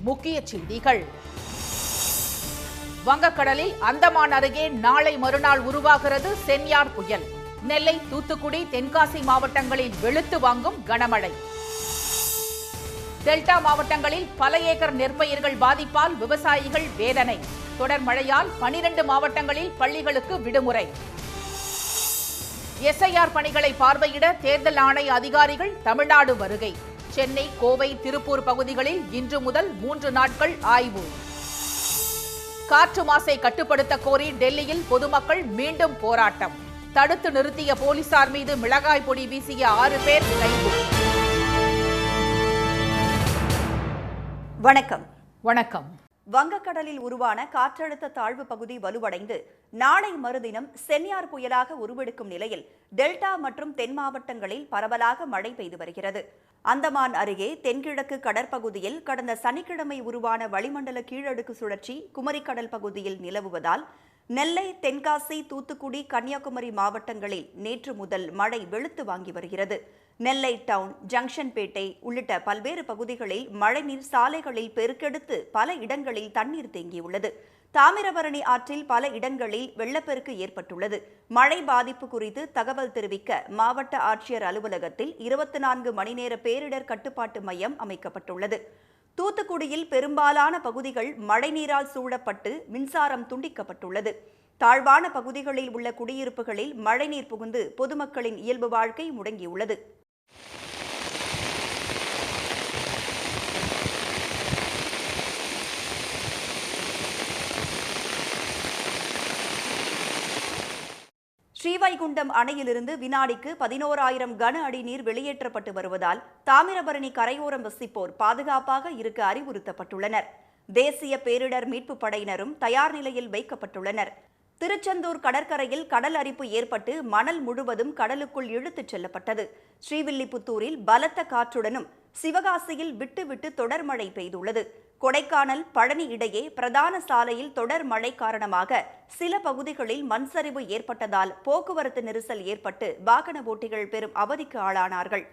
முக்கிய செய்திகள். வங்கக்கடலில் அந்தமான் அருகே நாளை மறுநாள் உருவாகிறது சென்யார் புயல். நெல்லை, தூத்துக்குடி, தென்காசி மாவட்டங்களில் வெளுத்து வாங்கும் கனமழை. டெல்டா மாவட்டங்களில் பல ஏக்கர் நெற்பயிர்கள் பாதிப்பால் விவசாயிகள் வேதனை. தொடர் மழையால் 12 மாவட்டங்களில் பள்ளிகளுக்கு விடுமுறை. எஸ்ஐஆர் பணிகளை பார்வையிட தேர்தல் ஆணைய அதிகாரிகள் தமிழ்நாடு வருகை. சென்னை, கோவை, திருப்பூர் பகுதிகளில் இன்று முதல் 3 நாட்கள் ஆய்வு. காற்று மாசை கட்டுப்படுத்த கோரி டெல்லியில் பொதுமக்கள் மீண்டும் போராட்டம். தடுத்து நிறுத்திய போலீசார் மீது மிளகாய் பொடி வீசிய 6 பேர் கைது. வணக்கம். வணக்கம். வங்கக்கடலில் உருவான காற்றழுத்த தாழ்வு பகுதி வலுவடைந்து நாளை மறுதினம் சென்யார் புயலாக உருவெடுக்கும் நிலையில் டெல்டா மற்றும் தென் மாவட்டங்களில் பரவலாக மழை பெய்து வருகிறது. அந்தமான் அருகே தென்கிழக்கு கடற்பகுதியில் கடந்த சனிக்கிழமை உருவான வளிமண்டல கீழடுக்கு சுழற்சி குமரிக்கடல் பகுதியில் நிலவுவதால் நெல்லை, தென்காசி, தூத்துக்குடி, கன்னியாகுமரி மாவட்டங்களில் நேற்று முதல் மழை வெளுத்து வாங்கி வருகிறது. நெல்லை டவுன், ஜங்ஷன்பேட்டை உள்ளிட்ட பல்வேறு பகுதிகளில் மழைநீர் சாலைகளில் பெருக்கெடுத்து பல இடங்களில் தண்ணீர் தேங்கியுள்ளது. தாமிரபரணி ஆற்றில் பல இடங்களில் வெள்ளப்பெருக்கு ஏற்பட்டுள்ளது. மழை பாதிப்பு குறித்து தகவல் தெரிவிக்க மாவட்ட ஆட்சியர் அலுவலகத்தில் 24 மணி நேர பேரிடர் கட்டுப்பாட்டு மையம் அமைக்கப்பட்டுள்ளது. தூத்துக்குடியில் பெரும்பாலான பகுதிகள் மழைநீரால் சூழப்பட்டு மின்சாரம் துண்டிக்கப்பட்டுள்ளது. தாழ்வான பகுதிகளில் உள்ள குடியிருப்புகளில் மழைநீர் புகுந்து பொதுமக்களின் இயல்பு வாழ்க்கை முடங்கியுள்ளது. ஸ்ரீவைகுண்டம் அணையிலிருந்து வினாடிக்கு 11,000 கன அடி நீர் வெளியேற்றப்பட்டு வருவதால் தாமிரபரணி கரையோரம் வசிப்போர் பாதுகாப்பாக இருக்க அறிவுறுத்தப்பட்டுள்ளனர். தேசிய பேரிடர் மீட்பு படையினரும் தயார் நிலையில் வைக்கப்பட்டுள்ளனர். திருச்செந்தூர் கடற்கரையில் கடல் அரிப்பு ஏற்பட்டு மணல் முழுவதும் கடலுக்குள் இழுத்துச் செல்லப்பட்டது. ஸ்ரீவில்லிபுத்தூரில் பலத்த காற்றுடனும் சிவகாசியில் விட்டு தொடர் மழை பெய்துள்ளது. கொடைக்கானல், பழனி இடையே பிரதான சாலையில் தொடர் மழை காரணமாக சில பகுதிகளில் மண்சரிவு ஏற்பட்டதால் போக்குவரத்து நெரிசல் ஏற்பட்டு வாகன ஓட்டிகள் பெரும் அவதிக்கு ஆளானார்கள்.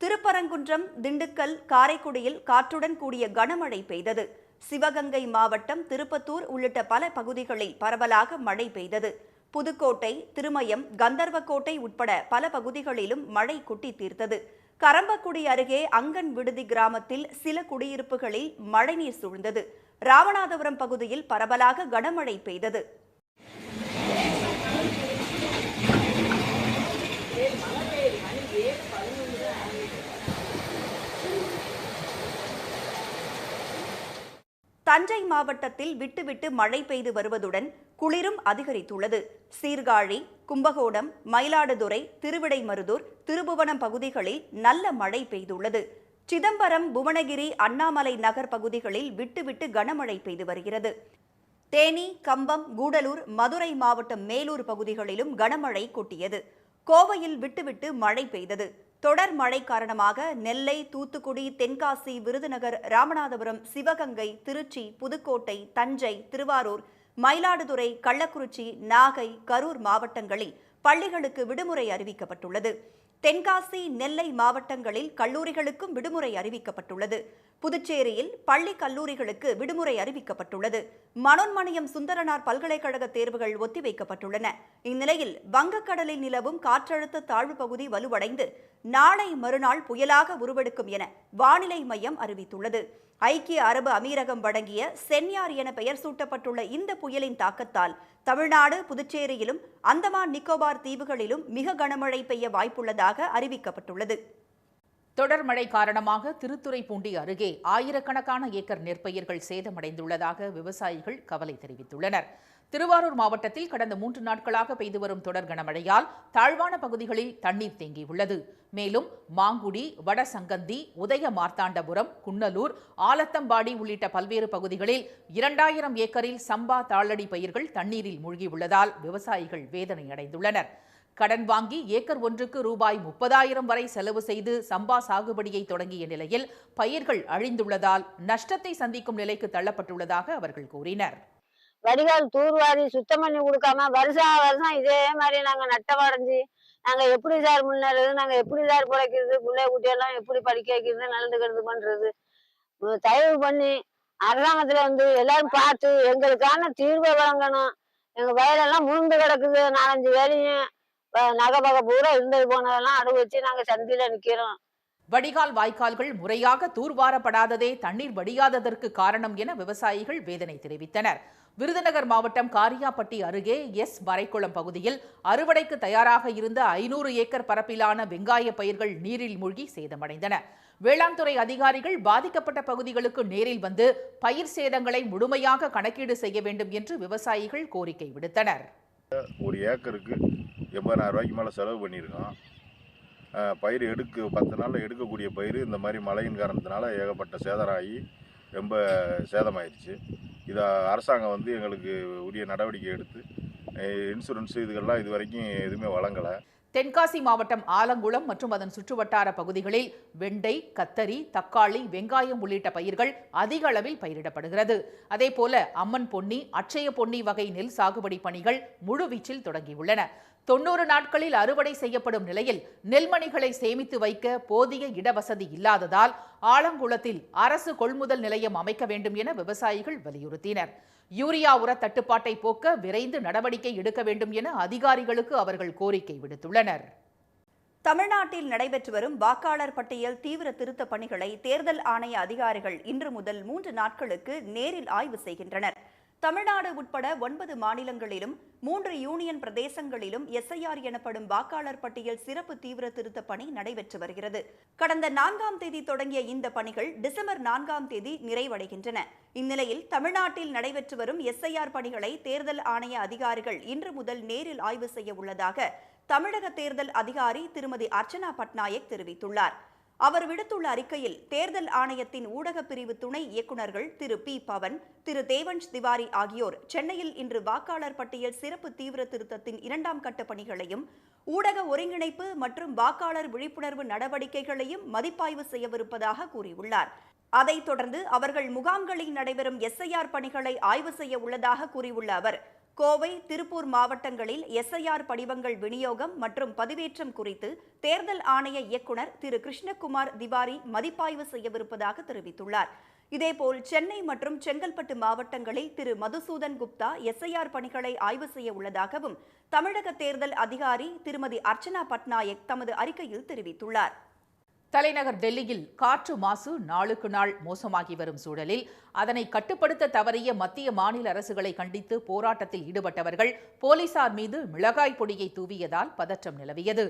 திருப்பரங்குன்றம், திண்டுக்கல், காரைக்குடியில் காற்றுடன் கூடிய கனமழை பெய்தது. சிவகங்கை மாவட்டம் திருப்பத்தூர் உள்ளிட்ட பல பகுதிகளில் பரவலாக மழை பெய்தது. புதுக்கோட்டை, திருமயம், கந்தர்வக்கோட்டை உட்பட பல பகுதிகளிலும் மழை கொட்டி தீர்த்தது. கரம்பக்குடி அருகே அங்கன் விடுதி கிராமத்தில் சில குடியிருப்புகளில் மழைநீர் சூழ்ந்தது. ராமநாதபுரம் பகுதியில் பரவலாக கனமழை பெய்தது. தஞ்சை மாவட்டத்தில் விட்டு மழை பெய்து வருவதுடன் குளிரும் அதிகரித்துள்ளது. சீர்காழி, கும்பகோணம், மயிலாடுதுறை, திருவிடைமருதூர், திருபுவனம் பகுதிகளில் நல்ல மழை பெய்துள்ளது. சிதம்பரம், புவனகிரி, அண்ணாமலை நகர் பகுதிகளில் விட்டு கனமழை பெய்து வருகிறது. தேனி, கம்பம், கூடலூர், மதுரை மாவட்டம் மேலூர் பகுதிகளிலும் கனமழை கொட்டியது. கோவையில் விட்டு மழை பெய்தது. தொடர் மழை காரணமாக நெல்லை, தூத்துக்குடி, தென்காசி, விருதுநகர், ராமநாதபுரம், சிவகங்கை, திருச்சி, புதுக்கோட்டை, தஞ்சை, திருவாரூர், மயிலாடுதுறை, கள்ளக்குறிச்சி, நாகை, கரூர் மாவட்டங்களில் பள்ளிகளுக்கு விடுமுறை அறிவிக்கப்பட்டுள்ளது. தென்காசி, நெல்லை மாவட்டங்களில் கல்லூரிகளுக்கும் விடுமுறை அறிவிக்கப்பட்டுள்ளது. புதுச்சேரியில் பள்ளி கல்லூரிகளுக்கு விடுமுறை அறிவிக்கப்பட்டுள்ளது. மனோன்மணியம் சுந்தரனார் பல்கலைக்கழக தேர்வுகள் ஒத்திவைக்கப்பட்டுள்ளன. இந்நிலையில் வங்கக்கடலில் நிலவும் காற்றழுத்த தாழ்வு பகுதி வலுவடைந்து நாளை மறுநாள் புயலாக உருவெடுக்கும் என வானிலை மையம் அறிவித்துள்ளது. ஐக்கிய அரபு அமீரகம் வழங்கிய சென்யார் என பெயர் சூட்டப்பட்டுள்ள இந்த புயலின் தாக்கத்தால் தமிழ்நாடு, புதுச்சேரியிலும் அந்தமான் நிக்கோபார் தீவுகளிலும் மிக கனமழை பெய்ய வாய்ப்புள்ளதாக அறிவிக்கப்பட்டுள்ளது. தொடர் மழை காரணமாக திருத்துறைப்பூண்டி அருகே ஆயிரக்கணக்கான ஏக்கர் நெற்பயிர்கள் சேதமடைந்துள்ளதாக விவசாயிகள் கவலை தெரிவித்துள்ளனர். திருவாரூர் மாவட்டத்தில் கடந்த 3 நாட்களாக பெய்து வரும் தொடர் கனமழையால் தாழ்வான பகுதிகளில் தண்ணீர் தேங்கியுள்ளது. மேலும் மாங்குடி, வடசங்கந்தி, உதய மார்த்தாண்டபுரம், குன்னலூர், ஆலத்தம்பாடி உள்ளிட்ட பல்வேறு பகுதிகளில் 2000 ஏக்கரில் சம்பா தாளடி பயிர்கள் தண்ணீரில் மூழ்கியுள்ளதால் விவசாயிகள் வேதனை அடைந்துள்ளனர். கடன் வாங்கி ஏக்கர் ஒன்றுக்கு ரூபாய் 30,000 வரை செலவு செய்து சம்பா சாகுபடியை தொடங்கிய நிலையில் பயிர்கள் அழிந்துள்ளதால் நஷ்டத்தை சந்திக்கும் நிலைக்கு தள்ளப்பட்டுள்ளதாக அவர்கள் கூறினர். வடிகால் தூர்வாரி சுத்தம் பண்ணி கொடுக்காம வருஷம் இதே மாதிரி நாங்க நட்டமடைஞ்சு நாங்க எப்படி சார் முன்னேறது, நாங்க எப்படி சார் பிழைக்கிறது, பிள்ளை குட்டியெல்லாம் எப்படி படிக்க வைக்கிறது, நல்லதுக்கிறது பண்றது. தயவு பண்ணி அரசாங்கத்துல எல்லாரும் பார்த்து எங்களுக்கான தீர்வை வழங்கணும். எங்க வயலெல்லாம் முழுந்து கிடக்குது, 4-5 வேலையும் நகை பகை பூரா இருந்தது போனதெல்லாம் அனுபவிச்சு நாங்க சந்தியில நிக்கிறோம். வடிகால் வாய்க்கால்கள் முறையாக தூர்வாரப்படாததே தண்ணீர் வடியாததற்கு காரணம் என விவசாயிகள் வேதனை தெரிவித்தனர். விருதுநகர் மாவட்டம் காரியாப்பட்டி அருகே எஸ் மரைக்குளம் பகுதியில் அறுவடைக்கு தயாராக இருந்த 500 ஏக்கர் பரப்பிலான வெங்காய பயிர்கள் நீரில் மூழ்கி சேதமடைந்தன. வேளாண் துறை அதிகாரிகள் பாதிக்கப்பட்ட பகுதிகளுக்கு நேரில் வந்து பயிர் சேதங்களை முழுமையாக கணக்கீடு செய்ய வேண்டும் என்று விவசாயிகள் கோரிக்கை விடுத்தனர். ஒரு ஏக்கருக்கு 80,000 ரூபாய்க்கு மேலே செலவு பண்ணியிருக்கோம். பயிர் 10 நாளில் எடுக்கக்கூடிய பயிர் இந்த மாதிரி மழையின் காரணத்தினால ஏகப்பட்ட சேதராகி ரொம்ப சேதமாயிடுச்சு. இதை அரசாங்கம் எங்களுக்கு உரிய நடவடிக்கை எடுத்து இன்சூரன்ஸ் இதுகள்லாம் இது வரைக்கும் எதுவுமே வழங்கலை. தென்காசி மாவட்டம் ஆலங்குளம் மற்றும் அதன் சுற்றுவட்டார பகுதிகளில் வெண்டை, கத்தரி, தக்காளி, வெங்காயம் உள்ளிட்ட பயிர்கள் அதிக அளவில் பயிரிடப்படுகிறது. அதேபோல அம்மன் பொன்னி, அட்சய பொன்னி வகை நெல் சாகுபடி பணிகள் முழுவீச்சில் தொடங்கியுள்ளன. 90 நாட்களில் அறுவடை செய்யப்படும் நிலையில் நெல்மணிகளை சேமித்து வைக்க போதிய இடவசதி இல்லாததால் ஆலங்குளத்தில் அரசு கொள்முதல் நிலையம் அமைக்க வேண்டும் என விவசாயிகள் வலியுறுத்தினர். யூரியா உர தட்டுப்பாட்டை போக்க விரைந்து நடவடிக்கை எடுக்க வேண்டும் என அதிகாரிகளுக்கு அவர்கள் கோரிக்கை விடுத்துள்ளனர். தமிழ்நாட்டில் நடைபெற்று வரும் வாக்காளர் பட்டியல் தீவிர திருத்த பணிகளை தேர்தல் ஆணைய அதிகாரிகள் இன்று முதல் 3 நாட்களுக்கு நேரில் ஆய்வு செய்கின்றனர். தமிழ்நாடு உட்பட 9 மாநிலங்களிலும் 3 யூனியன் பிரதேசங்களிலும் SIR எனப்படும் வாக்காளர் பட்டியல் சிறப்பு தீவிர திருத்த பணி நடைபெற்று வருகிறது. கடந்த 4ஆம் தேதி தொடங்கிய இந்த பணிகள் டிசம்பர் 4ஆம் தேதி நிறைவடைகின்றன. இந்நிலையில் தமிழ்நாட்டில் நடைபெற்று வரும் SIR பணிகளை தேர்தல் ஆணைய அதிகாரிகள் இன்று முதல் நேரில் ஆய்வு செய்ய உள்ளதாக தமிழக தேர்தல் அதிகாரி திருமதி அர்ச்சனா பட்நாயக் தெரிவித்துள்ளார். அவர் விடுத்துள்ள அறிக்கையில் தேர்தல் ஆணையத்தின் ஊடகப் பிரிவு துணை இயக்குநர்கள் திரு பி பவன், திரு தேவன்ஷ் திவாரி ஆகியோர் சென்னையில் இன்று வாக்காளர் பட்டியல் சிறப்பு தீவிர திருத்தத்தின் 2ஆம் கட்ட பணிகளையும் ஊடக ஒருங்கிணைப்பு மற்றும் வாக்காளர் விழிப்புணர்வு நடவடிக்கைகளையும் மதிப்பாய்வு செய்யவிருப்பதாக கூறியுள்ளார். அதைத் தொடர்ந்து அவர்கள் முகாம்களில் நடைபெறும் SIR பணிகளை ஆய்வு செய்ய உள்ளதாக கூறியுள்ள அவர், கோவை, திருப்பூர் மாவட்டங்களில் SIR படிவங்கள் விநியோகம் மற்றும் பதிவேற்றம் குறித்து தேர்தல் ஆணைய இயக்குநர் திரு கிருஷ்ணகுமார் திவாரி மதிப்பாய்வு செய்யவிருப்பதாக தெரிவித்துள்ளார். இதேபோல் சென்னை மற்றும் செங்கல்பட்டு மாவட்டங்களில் திரு மதுசூதன் குப்தா SIR பணிகளை ஆய்வு செய்ய உள்ளதாகவும் தமிழக தேர்தல் அதிகாரி திருமதி அர்ச்சனா பட்நாயக் தமது அறிக்கையில் தெரிவித்துள்ளார். தலைநகர் டெல்லியில் காற்று மாசு நாளுக்கு நாள் மோசமாகி வரும் சூழலில் அதனை கட்டுப்படுத்த தவறிய மத்திய மாநில அரசுகளை கண்டித்து போராட்டத்தில் ஈடுபட்டவர்கள் போலீசார் மீது மிளகாய் பொடியை தூவியதால் பதற்றம் நிலவியது.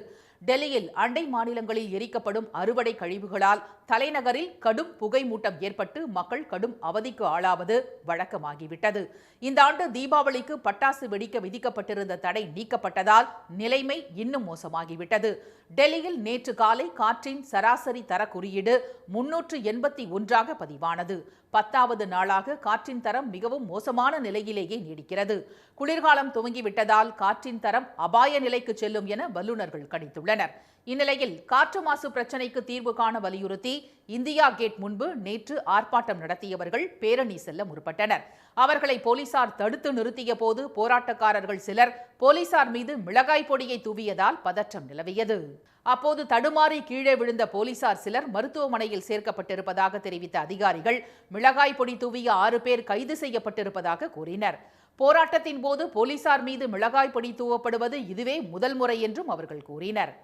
டெல்லியில் அண்டை மாநிலங்களில் எரிக்கப்படும் அறுவடை கழிவுகளால் தலைநகரில் கடும் புகை மூட்டம் ஏற்பட்டு மக்கள் கடும் அவதிக்கு ஆளாவது வழக்கமாகிவிட்டது. இந்த ஆண்டு தீபாவளிக்கு பட்டாசு வெடிக்க விதிக்கப்பட்டிருந்த தடை நீக்கப்பட்டதால் நிலைமை இன்னும் மோசமாகிவிட்டது. டெல்லியில் நேற்று காலை காற்றின் சராசரி தர குறியீடு 381ஆக பதிவானது. 10வது நாளாக காற்றின் தரம் மிகவும் மோசமான நிலையிலேயே நீடிக்கிறது. குளிர்காலம் துவங்கிவிட்டதால் காற்றின் தரம் அபாய நிலைக்கு செல்லும் என வல்லுநர்கள் கணித்துள்ளனர். இந்நிலையில் காற்று மாசு பிரச்சினைக்கு தீர்வு காண வலியுறுத்தி இந்தியா கேட் முன்பு நேற்று ஆர்ப்பாட்டம் நடத்தியவர்கள் பேரணி செல்ல முற்பட்டனர். அவர்களை போலீசார் தடுத்து நிறுத்திய போது போராட்டக்காரர்கள் சிலர் போலீசார் மீது மிளகாய் பொடியை தூவியதால் பதற்றம் நிலவியது. அப்போது தடுமாறி கீழே விழுந்த போலீசார் சிலர் மருத்துவமனையில் சேர்க்கப்பட்டிருப்பதாக தெரிவித்த அதிகாரிகள் மிளகாய் பொடி தூவிய 6 பேர் கைது செய்யப்பட்டிருப்பதாக கூறினர். போராட்டத்தின் போது போலீசார் மீது மிளகாய் பொடி தூவப்படுவது இதுவே முதல் முறை என்றும் அவர்கள் கூறினர்.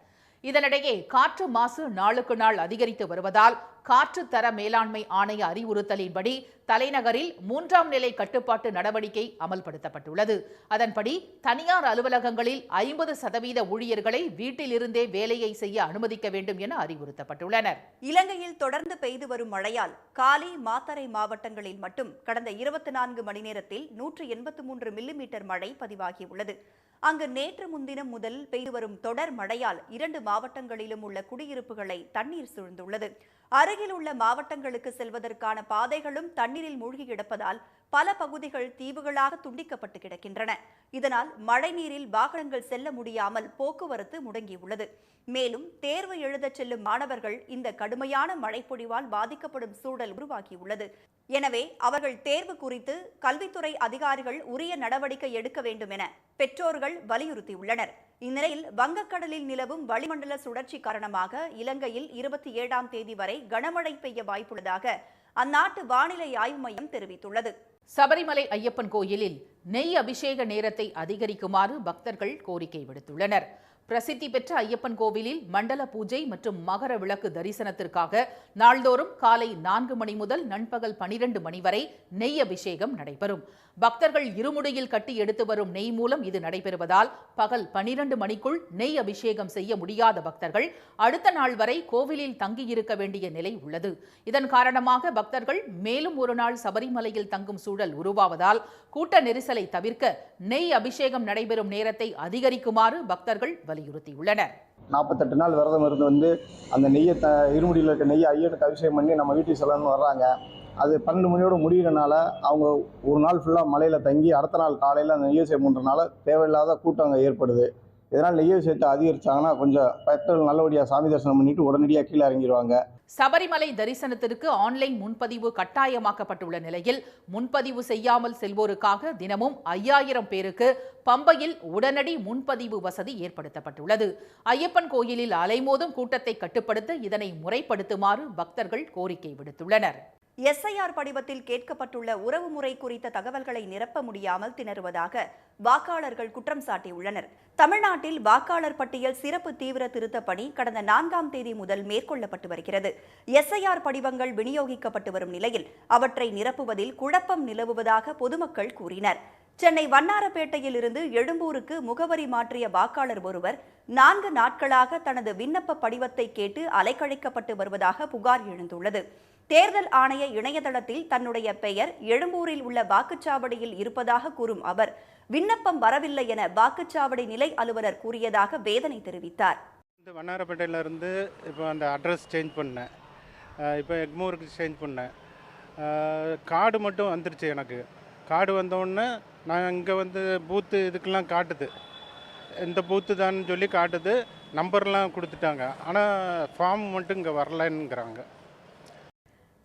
இதனிடையே காற்று மாசு நாளுக்கு நாள் அதிகரித்து வருவதால் காற்று தர மேலாண்மை ஆணைய அறிவுறுத்தலின்படி தலைநகரில் 3ஆம் நிலை கட்டுப்பாட்டு நடவடிக்கை அமல்படுத்தப்பட்டுள்ளது. அதன்படி தனியார் அலுவலகங்களில் 50% ஊழியர்களை வீட்டிலிருந்தே வேலையை செய்ய அனுமதிக்க வேண்டும் என அறிவுறுத்தப்பட்டுள்ளனர். இலங்கையில் தொடர்ந்து பெய்து வரும் மழையால் காலி, மாத்தறை மாவட்டங்களில் மட்டும் கடந்த 24 மணி நேரத்தில் 183 மில்லிமீட்டர் மழை பதிவாகியுள்ளது. அங்கு நேற்று முன்தினம் முதல் பெய்து வரும் தொடர் மழையால் 2 மாவட்டங்களிலும் உள்ள குடியிருப்புகளை தண்ணீர் சூழ்ந்துள்ளது. அருகில் உள்ள மாவட்டங்களுக்கு செல்வதற்கான பாதைகளும் தண்ணீரில் மூழ்கி கிடப்பதால் பல பகுதிகள் தீவுகளாக துண்டிக்கப்பட்டு கிடக்கின்றன. இதனால் மழைநீரில் வாகனங்கள் செல்ல முடியாமல் போக்குவரத்து முடங்கியுள்ளது. மேலும் தேர்வு எழுதச் செல்லும் மாணவர்கள் இந்த கடுமையான மழைப்பொழிவால் பாதிக்கப்படும் சூழல் உருவாகியுள்ளது. எனவே அவர்கள் தேர்வு குறித்து கல்வித்துறை அதிகாரிகள் உரிய நடவடிக்கை எடுக்க வேண்டும் என பெற்றோர்கள் வலியுறுத்தியுள்ளனர். இந்நிலையில் வங்கக்கடலில் நிலவும் வளிமண்டல சுழற்சி காரணமாக இலங்கையில் 27ஆம் தேதி வரை கனமழை பெய்ய வாய்ப்புள்ளதாக அந்நாட்டு வானிலை ஆய்வு மையம் தெரிவித்துள்ளது. சபரிமலை ஐயப்பன் கோயிலில் நெய் அபிஷேக நேரத்தை அதிகரிக்குமாறு பக்தர்கள் கோரிக்கை விடுத்துள்ளனர். பிரசித்தி பெற்ற ஐயப்பன் கோவிலில் மண்டல பூஜை மற்றும் மகர விளக்கு தரிசனத்திற்காக நாள்தோறும் காலை 4 மணி முதல் நண்பகல் 12 மணி வரை நெய் அபிஷேகம் நடைபெறும். பக்தர்கள் இருமுடியில் கட்டி எடுத்து வரும் நெய் மூலம் இது நடைபெறுவதால் பகல் 12 மணிக்குள் நெய் அபிஷேகம் செய்ய முடியாத பக்தர்கள் அடுத்த நாள் வரை கோவிலில் தங்கியிருக்க வேண்டிய நிலை உள்ளது. இதன் காரணமாக பக்தர்கள் மேலும் ஒரு நாள் சபரிமலையில் தங்கும் சூழல் உருவாவதால் கூட்ட நெரிசலை தவிர்க்க நெய் அபிஷேகம் நடைபெறும் நேரத்தை அதிகரிக்குமாறு பக்தர்கள் வலியுறுத்தியுள்ளனர். 48 நாள் விரதம் இருந்து அந்த நெய்யை இருமுடியில் இருக்க நெய்யை ஐயனுக்கு அபிஷேகம் பண்ணி நம்ம வீட்டுக்கு செல்லணும்னு வர்றாங்க. அது 12 மணியோடு முடிகிறனால அவங்க ஒரு நாள் ஃபுல்லாக மலையில் தங்கி அடுத்த நாள் காலையில் அந்த நெய்யபிஷேகம் பண்ணுறதுனால தேவையில்லாத கூட்டம் அங்கே ஏற்படுது. இதனால் நெய்யபிஷேகத்தை அதிகரிச்சாங்கன்னா கொஞ்சம் பக்தர்கள் நல்லபடியாக சாமி தரிசனம் பண்ணிட்டு உடனடியாக கீழே இறங்கிடுவாங்க. சபரிமலை தரிசனத்திற்கு ஆன்லைன் முன்பதிவு கட்டாயமாக்கப்பட்டுள்ள நிலையில் முன்பதிவு செய்யாமல் செல்வோருக்காக தினமும் 5000 பேருக்கு பம்பையில் உடனடி முன்பதிவு வசதி ஏற்படுத்தப்பட்டுள்ளது. ஐயப்பன் கோயிலில் அலைமோதும் கூட்டத்தை கட்டுப்படுத்த இதனை முறைப்படுத்துமாறு பக்தர்கள் கோரிக்கை விடுத்துள்ளனர். SIR படிவத்தில் கேட்கப்பட்டுள்ள உறவுமுறை குறித்த தகவல்களை நிரப்ப முடியாமல் திணறுவதாக வாக்காளர்கள் குற்றம் சாட்டியுள்ளனர். தமிழ்நாட்டில் வாக்காளர் பட்டியல் சிறப்பு தீவிர திருத்த பணி கடந்த 4ஆம் தேதி முதல் மேற்கொள்ளப்பட்டு வருகிறது. SIR படிவங்கள் விநியோகிக்கப்பட்டு வரும் நிலையில் அவற்றை நிரப்புவதில் குழப்பம் நிலவுவதாக பொதுமக்கள் கூறினர். சென்னை வண்ணாரப்பேட்டையில் இருந்து எழும்பூருக்கு முகவரி மாற்றிய வாக்காளர் ஒருவர் 4 நாட்களாக தனது விண்ணப்ப படிவத்தை கேட்டு அலைக்கழிக்கப்பட்டு வருவதாக புகார் எழுந்துள்ளது. தேர்தல் ஆணைய இணையதளத்தில் தன்னுடைய பெயர் எழும்பூரில் உள்ள வாக்குச்சாவடியில் இருப்பதாக கூறும் அவர் விண்ணப்பம் வரவில்லை என வாக்குச்சாவடி நிலை அலுவலர் கூறியதாக வேதனை தெரிவித்தார். வண்ணாரப்பேட்டையில இருந்து இப்போ அந்த அட்ரஸ் சேஞ்ச் பண்ணேன். இப்போ எக்மூருக்கு சேஞ்ச் பண்ணேன். கார்டு மட்டும் வந்துருச்சு. எனக்கு கார்டு வந்தோடனே நான் இங்கே வந்து பூத்து இதுக்கெல்லாம் காட்டுது, இந்த பூத்து தான் சொல்லி காட்டுது. நம்பர்லாம் கொடுத்துட்டாங்க, ஆனால் ஃபார்ம் மட்டும் இங்கே வரலன்னுங்கிறாங்க.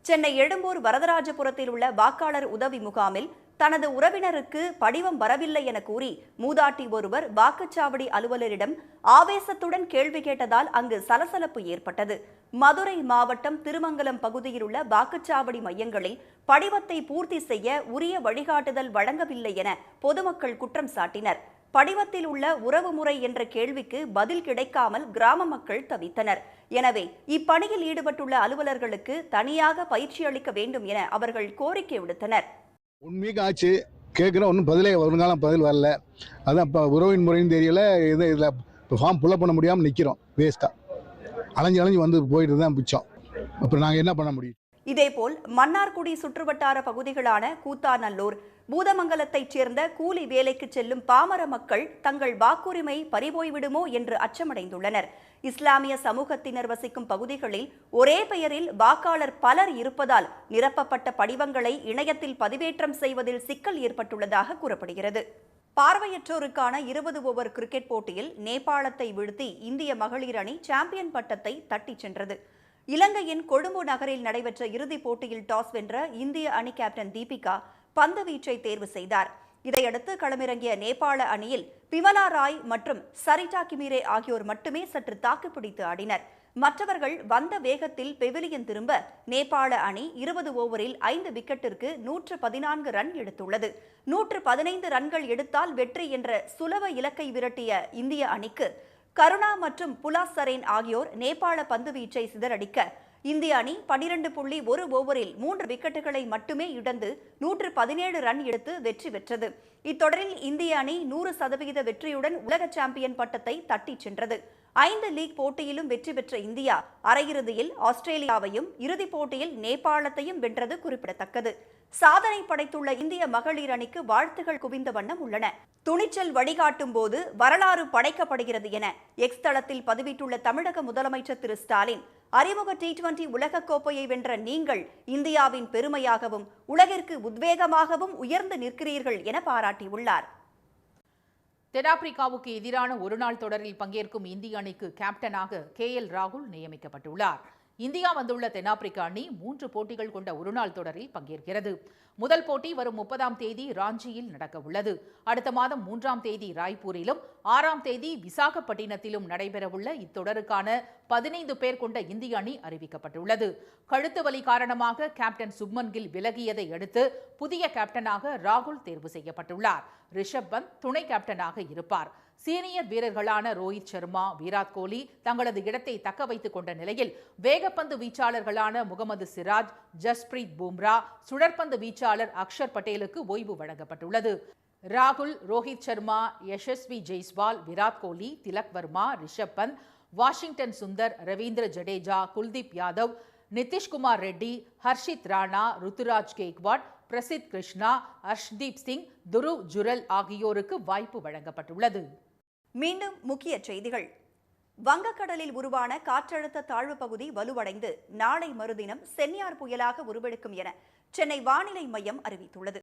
சென்னை எழும்பூர் வரதராஜபுரத்தில் உள்ள வாக்காளர் உதவி முகாமில் தனது உறவினருக்கு படிவம் வரவில்லை என கூறி மூதாட்டி ஒருவர் வாக்குச்சாவடி அலுவலரிடம் ஆவேசத்துடன் கேள்வி கேட்டதால் அங்கு சலசலப்பு ஏற்பட்டது. மதுரை மாவட்டம் திருமங்கலம் பகுதியில் உள்ள வாக்குச்சாவடி மையங்களில் படிவத்தை பூர்த்தி செய்ய உரிய வழிகாட்டுதல் வழங்கவில்லை என பொதுமக்கள் குற்றம் சாட்டினர். படிவத்தில் உள்ள உறவுமுறை என்ற கேள்விக்கு பதில் கிடைக்காமல் கிராம மக்கள் தவித்தனர். எனவே இப்பணியில் ஈடுபட்டுள்ள அலுவலர்களுக்கு தனியாக பயிற்சி அளிக்க வேண்டும் என அவர்கள் கோரிக்கை விடுத்தனர். 1 வீக் ஆச்சு கேட்குறோம், ஒன்றும் வருங்காலம் பதில் வரல. அதான் இப்போ உறவின் முறைன்னு தெரியல. இதில் இப்போ ஃபார்ம் புல்லப் பண்ண முடியாமல் நிற்கிறோம். வேஸ்ட்டாக அலைஞ்சு வந்து போயிட்டு தான் பிச்சோம். அப்புறம் நாங்கள் என்ன பண்ண முடியும்? இதேபோல் மன்னார்குடி சுற்றுவட்டார பகுதிகளான கூத்தாநல்லூர், பூதமங்கலத்தைச் சேர்ந்த கூலி வேலைக்கு செல்லும் பாமர மக்கள் தங்கள் வாக்குரிமை பறிபோய்விடுமோ என்று அச்சமடைந்துள்ளனர். இஸ்லாமிய சமூகத்தினர் வசிக்கும் பகுதிகளில் ஒரே பெயரில் வாக்காளர் பலர் இருப்பதால் நிரப்பப்பட்ட படிவங்களை இணையத்தில் பதிவேற்றம் செய்வதில் சிக்கல் ஏற்பட்டுள்ளதாக கூறப்படுகிறது. பார்வையற்றோருக்கான 20 ஓவர் கிரிக்கெட் போட்டியில் நேபாளத்தை வீழ்த்தி இந்திய மகளிர் அணி சாம்பியன் பட்டத்தை தட்டிச் சென்றது. இலங்கையின் கொழும்பு நகரில் நடைபெற்ற இறுதிப் போட்டியில் டாஸ் வென்ற இந்திய அணி கேப்டன் தீபிகா பந்து வீச்சை தேர்வு செய்தார். இதையடுத்து களமிறங்கிய நேபாள அணியில் பிமலா ராய் மற்றும் சரிதா கிமிரே ஆகியோர் மட்டுமே சற்று தாக்குப்பிடித்து ஆடினர். மற்றவர்கள் வந்த வேகத்தில் பெவிலியன் திரும்ப நேபாள அணி 20 ஓவரில் 5 விக்கெட்டிற்கு 114 ரன் எடுத்துள்ளது. 115 ரன்கள் எடுத்தால் வெற்றி என்ற சுலப இலக்கை விரட்டிய இந்திய அணிக்கு கருணா மற்றும் புலாசரேன் ஆகியோர் நேபாள பந்து வீச்சை சிதறடிக்க இந்திய அணி 12.1 ஓவரில் 3 விக்கெட்டுகளை மட்டுமே இழந்து 117 ரன் எடுத்து வெற்றி பெற்றது. இத்தொடரில் இந்திய அணி 100% வெற்றியுடன் உலக சாம்பியன் பட்டத்தை தட்டிச் சென்றது. 5 லீக் போட்டியிலும் வெற்றி பெற்ற இந்தியா அரையிறுதியில் ஆஸ்திரேலியாவையும் இறுதிப் போட்டியில் நேபாளத்தையும் வென்றது குறிப்பிடத்தக்கது. சாதனை படைத்துள்ள இந்திய மகளிர் அணிக்கு வாழ்த்துகள் குவிந்த வண்ணம் உள்ளன. துணிச்சல் வழிகாட்டும் போது வரலாறு படைக்கப்படுகிறது என எக்ஸ் தளத்தில் பதிவிட்டுள்ள தமிழக முதலமைச்சர் திரு ஸ்டாலின் அறிமுக T20 உலகக்கோப்பையை வென்ற நீங்கள் இந்தியாவின் பெருமையாகவும் உலகிற்கு உத்வேகமாகவும் உயர்ந்து நிற்கிறீர்கள் என பாராட்டியுள்ளார். தென்னாப்பிரிக்காவுக்கு எதிரான ஒருநாள் தொடரில் பங்கேற்கும் இந்திய அணிக்கு கேப்டனாக KL ராகுல் நியமிக்கப்பட்டுள்ளார். இந்தியா வந்துள்ள தென்னாப்பிரிக்க அணி 3 போட்டிகள் கொண்ட ஒருநாள் தொடரில் பங்கேற்கிறது. முதல் போட்டி வரும் 30ஆம் தேதி ராஞ்சியில் நடக்க உள்ளது. அடுத்த மாதம் 3ஆம் தேதி ராய்ப்பூரிலும் 6ஆம் தேதி விசாகப்பட்டினத்திலும் நடைபெறவுள்ள இத்தொடருக்கான 15 பேர் கொண்ட இந்திய அணி அறிவிக்கப்பட்டுள்ளது. கழுத்து வலி காரணமாக கேப்டன் சுப்மன் கில் விலகியதை அடுத்து புதிய கேப்டனாக ராகுல் தேர்வு செய்யப்பட்டுள்ளார். ரிஷப் பந்த் துணை கேப்டனாக இருப்பார். சீனியர் வீரர்களான ரோஹித் சர்மா, விராட் கோலி தங்களது இடத்தை தக்க வைத்துக் கொண்ட நிலையில் வேகப்பந்து வீச்சாளர்களான முகமது சிராஜ், ஜஸ்பிரீத் பும்ரா, சுழற்பந்து வீச்சாளர் அக்ஷர் பட்டேலுக்கு ஓய்வு வழங்கப்பட்டுள்ளது. ராகுல், ரோஹித் சர்மா, யசஸ்வி ஜெய்ஸ்வால், விராட் கோலி, திலக் வர்மா, ரிஷப் பந்த், வாஷிங்டன் சுந்தர், ரவீந்திர ஜடேஜா, குல்தீப் யாதவ், நிதிஷ்குமார் ரெட்டி, ஹர்ஷித் ராணா, ருத்துராஜ் கேக்வாட், பிரசித் கிருஷ்ணா, ஹர்ஷ்தீப் சிங், துருவ் ஜுரல் ஆகியோருக்கு வாய்ப்பு வழங்கப்பட்டுள்ளது. மீண்டும் முக்கிய செய்திகள். வங்கக்கடலில் உருவான காற்றழுத்த தாழ்வு பகுதி வலுவடைந்து நாளை மறுதினம் சென்யார் புயலாக உருவெடுக்கும் என சென்னை வானிலை மையம் அறிவித்துள்ளது.